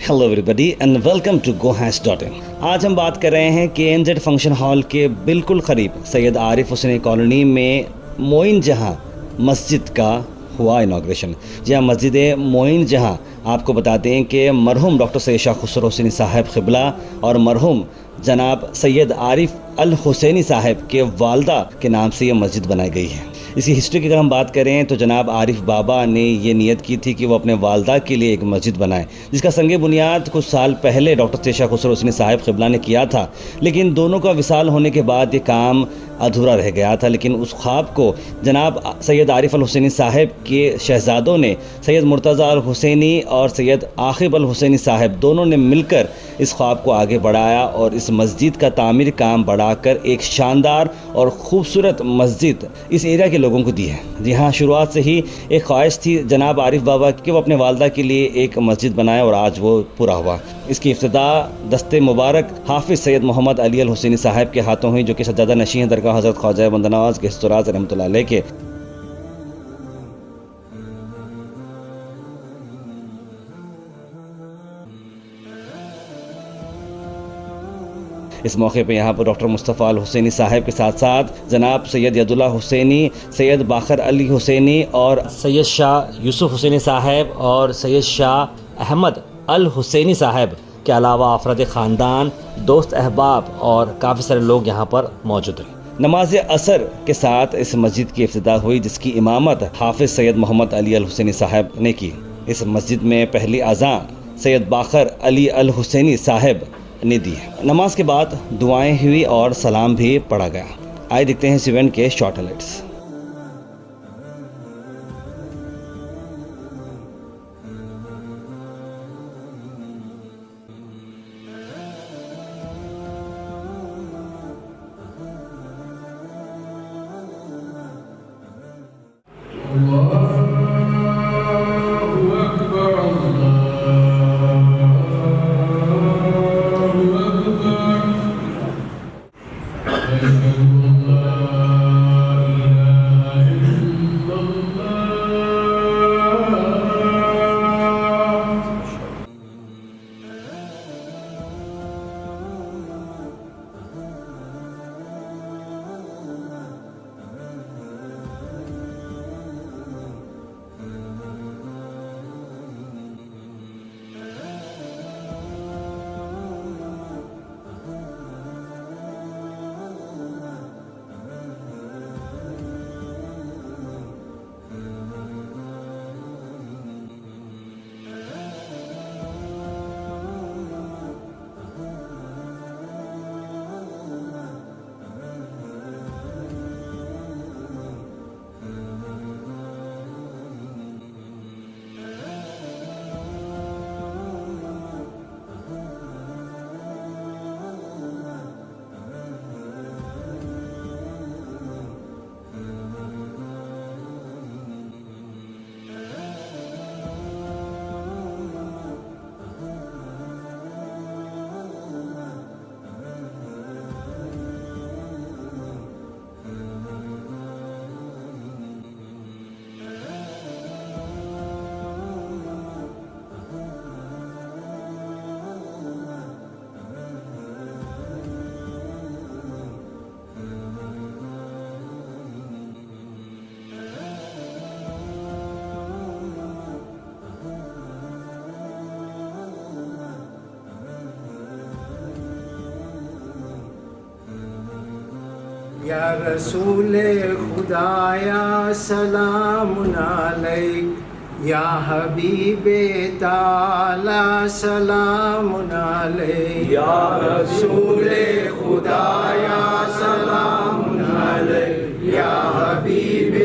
Hello everybody and welcome to gohash.in۔ آج ہم بات کر رہے ہیں کہ NZ فنکشن ہال کے بالکل قریب سید عارف حسینی کالونی میں معین جہاں مسجد کا ہوا انوگریشن۔ جی ہاں، مسجد معین جہاں آپ کو بتاتے ہیں کہ مرحوم ڈاکٹر سید شاہ خسرو حسینی صاحب قبلہ اور مرحوم جناب سید عارف الحسینی صاحب کے والدہ کے نام سے یہ مسجد بنائی گئی ہے۔ اس کی ہسٹری کی اگر ہم بات کریں تو جناب عارف بابا نے یہ نیت کی تھی کہ وہ اپنے والدہ کے لیے ایک مسجد بنائے، جس کا سنگ بنیاد کچھ سال پہلے ڈاکٹر سید شاہ خسرو حسینی صاحب قبلہ نے کیا تھا، لیکن دونوں کا وصال ہونے کے بعد یہ کام ادھورا رہ گیا تھا۔ لیکن اس خواب کو جناب سید عارف الحسینی صاحب کے شہزادوں نے سید مرتضی الحسینی اور سید عاقب الحسینی صاحب دونوں نے مل کر اس خواب کو آگے بڑھایا اور اس مسجد کا تعمیر کام بڑھا کر ایک شاندار اور خوبصورت مسجد اس ایریا کے لوگوں کو دی ہے۔ جی ہاں، شروعات سے ہی ایک خواہش تھی جناب عارف بابا کہ وہ اپنے والدہ کے لیے ایک مسجد بنائے اور آج وہ پورا ہوا۔ اس کی ابتدا دست مبارک حافظ سید محمد علی الحسینی صاحب کے ہاتھوں ہوئی، جو کہ سجادہ نشین ہیں درگاہ حضرت خواجہ بندہ نواز گہست راز رحمۃ اللہ علیہ کے۔ اس موقع پہ یہاں پر ڈاکٹر مصطفیٰ الحسینی صاحب کے ساتھ ساتھ جناب سید ید اللہ حسینی، سید باقر علی حسینی اور سید شاہ یوسف حسینی صاحب اور سید شاہ احمد الحسینی صاحب کے علاوہ افراد خاندان، دوست احباب اور کافی سارے لوگ یہاں پر موجود رہے۔ نماز عصر کے ساتھ اس مسجد کی افتتاح ہوئی، جس کی امامت حافظ سید محمد علی الحسینی صاحب نے کی۔ اس مسجد میں پہلی اذان سید باقر علی الحسینی صاحب نے دی ہے۔ نماز کے بعد دعائیں ہوئی اور سلام بھی پڑھا گیا۔ آئے دیکھتے ہیں اس ایونٹ کے شارٹ ہائلائٹس۔ یا رسول خدایا سلام علیک، یا حبیب تعالی سلام علیک، یا رسول خدایا سلام علیک، یا حبیب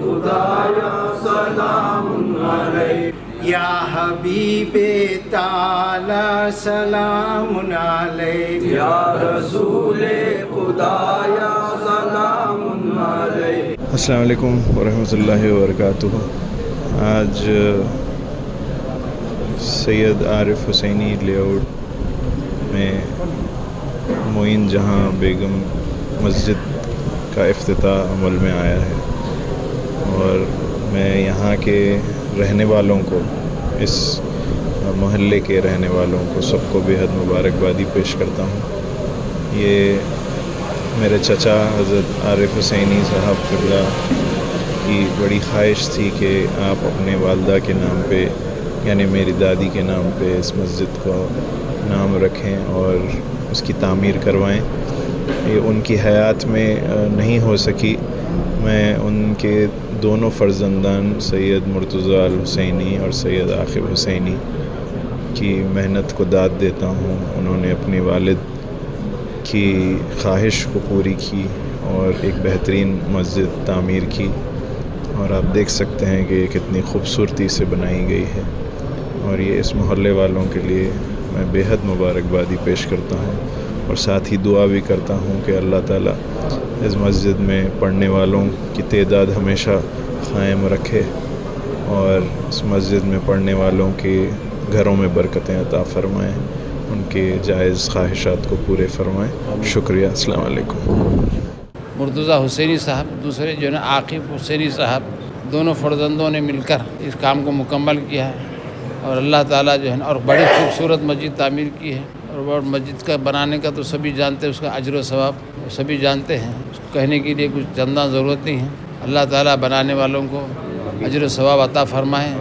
خدایا سلام علیک، یا حبیب تعالی سلام علیک، یا رسول خدایا سلام علیک۔ السلام علیکم ورحمۃ اللہ وبرکاتہ۔ آج سید عارف حسینی لے آؤٹ میں معین جہاں بیگم مسجد کا افتتاح عمل میں آیا ہے، اور میں یہاں کے رہنے والوں کو اس محلے کے رہنے والوں کو سب کو بے حد مبارکبادی پیش کرتا ہوں۔ یہ میرے چچا حضرت عارف حسینی صاحب قبلہ کی بڑی خواہش تھی کہ آپ اپنے والدہ کے نام پہ یعنی میری دادی کے نام پہ اس مسجد کو نام رکھیں اور اس کی تعمیر کروائیں۔ یہ ان کی حیات میں نہیں ہو سکی۔ میں ان کے دونوں فرزندان سید مرتضیٰ الحسینی اور سید عاقب حسینی کی محنت کو داد دیتا ہوں۔ انہوں نے اپنی والد کی خواہش کو پوری کی اور ایک بہترین مسجد تعمیر کی، اور آپ دیکھ سکتے ہیں کہ یہ کتنی خوبصورتی سے بنائی گئی ہے، اور یہ اس محلے والوں کے لیے میں بے حد مبارکبادی پیش کرتا ہوں، اور ساتھ ہی دعا بھی کرتا ہوں کہ اللہ تعالیٰ اس مسجد میں پڑھنے والوں کی تعداد ہمیشہ قائم رکھے اور اس مسجد میں پڑھنے والوں کے گھروں میں برکتیں عطا فرمائیں، ان کے جائز خواہشات کو پورے فرمائیں۔ شکریہ، السلام علیکم۔ مرتضیٰ حسینی صاحب، دوسرے جو ہے نا عاقب حسینی صاحب، دونوں فرزندوں نے مل کر اس کام کو مکمل کیا ہے، اور اللہ تعالیٰ جو ہے نا اور بڑی خوبصورت مسجد تعمیر کی ہے، اور مسجد کا بنانے کا تو سبھی جانتے ہیں، اس کا اجر و ثواب سبھی جانتے ہیں، اس کو کہنے کے لیے کچھ چندہ ضرورت نہیں ہے۔ اللہ تعالیٰ بنانے والوں کو اجر و ثواب عطا فرمائیں،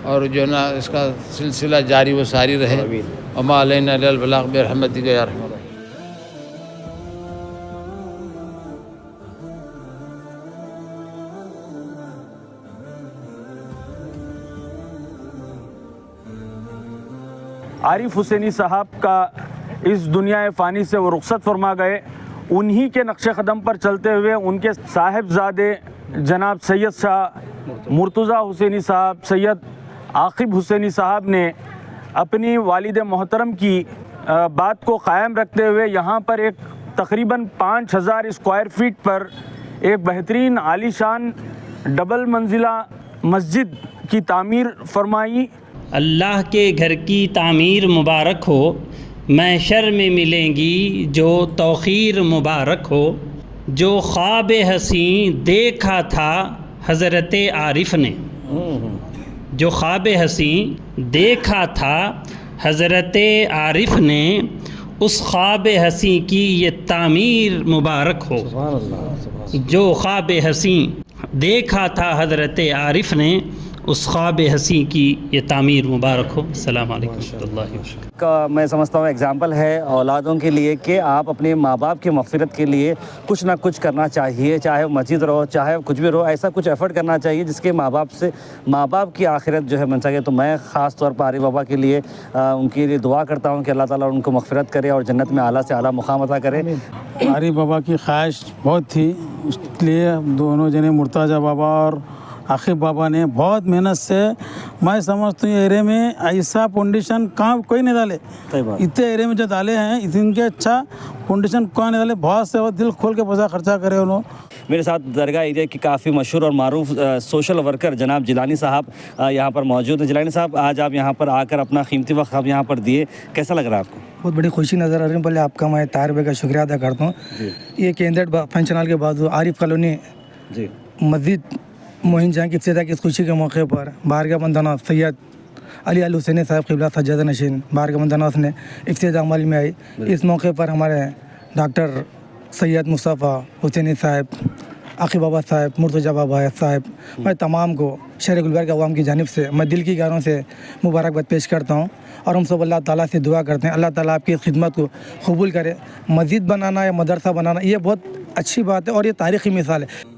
اور جو ہے نا اس کا سلسلہ جاری و ساری رہے۔ وما علینا الا البلاغ برحمتک یا ارحم الراحمین۔ عارف حسینی صاحب کا اس دنیا فانی سے وہ رخصت فرما گئے، انہی کے نقش قدم پر چلتے ہوئے ان کے صاحبزادے جناب سید شاہ مرتضیٰ حسینی صاحب، سید عاقب حسینی صاحب نے اپنی والد محترم کی بات کو قائم رکھتے ہوئے یہاں پر ایک تقریباً 5000 اسکوائر فیٹ پر ایک بہترین عالی شان ڈبل منزلہ مسجد کی تعمیر فرمائی۔ اللہ کے گھر کی تعمیر مبارک ہو، محشر میں ملیں گی جو توقیر مبارک ہو، جو خواب حسین دیکھا تھا حضرت عارف نے، جو خواب حسین دیکھا تھا حضرت عارف نے، اس خواب حسین کی یہ تعمیر مبارک ہو۔ جو خواب حسین دیکھا تھا حضرت عارف نے، اس خواب حسین کی یہ تعمیر مبارک ہو۔ السلام علیکم ورحمۃ اللہ وبرکاتہ۔ کا میں سمجھتا ہوں ایگزامپل ہے اولادوں کے لیے کہ آپ اپنے ماں باپ کی مغفرت کے لیے کچھ نہ کچھ کرنا چاہیے، چاہے وہ مسجد رہو، چاہے کچھ بھی رہو، ایسا کچھ ایفرٹ کرنا چاہیے جس کے ماں باپ کی آخرت جو ہے بن سکے۔ تو میں خاص طور پر عارف بابا کے لیے ان کے لیے دعا کرتا ہوں کہ اللہ تعالیٰ ان کو مغفرت کرے اور جنت میں اعلیٰ سے اعلیٰ مقام عطا کرے۔ عارف بابا کی خواہش بہت تھی، اس لیے دونوں جنے مرتضیٰ بابا اور عاقب بابا نے بہت محنت سے، میں سمجھتا ہوں ایرے میں ایسا فاؤنڈیشن کہاں کوئی نہیں ڈالے، اتنے ایرے میں جو ڈالے ہیں ان کے اچھا فاؤنڈیشن کہاں نہیں ڈالے، بہت سے دل کھول کے پیسہ خرچہ کرے انہوں۔ میرے ساتھ درگاہ ایریا کی کافی مشہور اور معروف سوشل ورکر جناب جیلانی صاحب یہاں پر موجود ہیں۔ جیلانی صاحب، آج آپ یہاں پر آ کر اپنا قیمتی وقت آپ یہاں پر دیے، کیسا لگ رہا ہے آپ کو؟ بہت بڑی خوشی نظر آ رہی ہے۔ پہلے آپ کا میں طاہر بھائی کا شکریہ ادا کرتا ہوں۔ یہ کینڈیڈیٹ فنکشن ہال کے بعد عارف کالونی مسجد موہن جہاں کی افتتاح کی اس خوشی کے موقع پر بارگاہ بندناس سید علی حسینی صاحب قبلہ سجادہ نشین بارگاہ بندناس نے افتتاح عمل میں آئی۔ اس موقع پر ہمارے ڈاکٹر سید مصطفیٰ حسینی صاحب، عاقب بابا صاحب، مرتضیٰ بابا صاحب، میں تمام کو شہر گلبرگہ عوام کی جانب سے میں دل کی گہرائیوں سے مبارکباد پیش کرتا ہوں، اور ہم سب اللہ تعالیٰ سے دعا کرتے ہیں اللہ تعالیٰ آپ کی خدمت کو قبول کرے۔ مسجد بنانا یا مدرسہ بنانا یہ بہت اچھی بات ہے اور یہ تاریخی مثال ہے۔